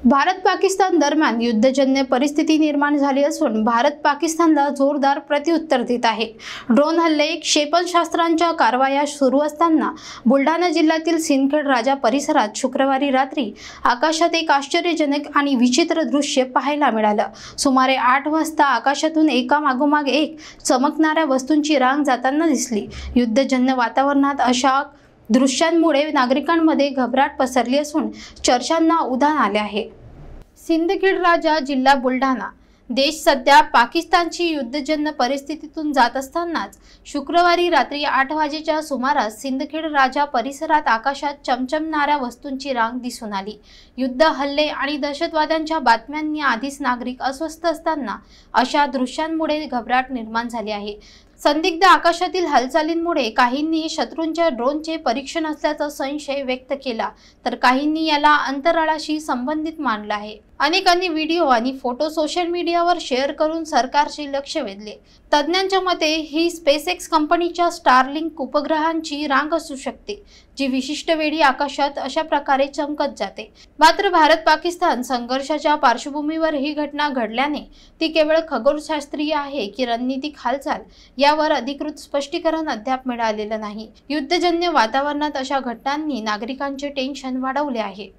भारत पाकिस्तान दरम्यान युद्धजन्य परिस्थिती निर्माण झाली असून भारत पाकिस्तानला जोरदार प्रत्युत्तर देत आहे। ड्रोन हल्ले, क्षेपणास्त्रांच्या कारवाया सुरू असताना बुलढाणा जिल्ह्यातील सिंदखेड राजा परिसरात शुक्रवारी रात्री आकाशात एक आश्चर्यजनक आणि विचित्र दृश्य पाहायला मिळालं। सुमारे 8 वाजता आकाशातून एकामागोमाग एक चमकणाऱ्या वस्तूंची रांग जाताना दिसली। युद्धजन्य वातावरणात अशा दृश्यांमुळे नागरिकांमध्ये घबराट पसरली असून चर्चांना उधाण आले आहे। सिंदखेड राजा जिल्हा बुलढाणा देश सध्या पाकिस्तानची युद्धजन्य परिस्थितीतून जात असतानाच शुक्रवारी रात्री 8 वाजेच्या सुमारास सिंदखेड राजा परिसरात आकाशात चमचमणाऱ्या वस्तूंची रांग दिसून आली। युद्ध, हल्ले आणि दहशतवाद्यांच्या बातम्यांनी आधीच नागरिक अस्वस्थ असताना अशा दृश्यांमुळे घबराट निर्माण झाली आहे। संदिग्ध आकाशातील हालचालींमुळे काहींनी शत्रूंच्या ड्रोनचे परीक्षण असल्याचा संशय व्यक्त केला, तर काहींनी याला अंतराळाशी संबंधित मानलं आहे। अनेकांनी व्हिडिओ आणि फोटो सोशल मीडियावर शेअर करून सरकारचे लक्ष वेधले। तज्ञांच्या मते ही स्पेसएक्स कंपनीच्या स्टारलिंक उपग्रहांची रांग असू शकते, जी विशिष्ट वेळी आकाशात अशा प्रकारे चमकत जाते। मात्र भारत पाकिस्तान संघर्षाच्या पार्श्वभूमीवर ही घटना घडल्याने ती केवळ खगोलशास्त्रीय आहे की रणनीतिक हालचाल यावर अधिकृत स्पष्टीकरण अद्याप मिळालेलं नाही। युद्धजन्य वातावरणात अशा घटनांनी नागरिकांचे टेन्शन वाढवले आहे।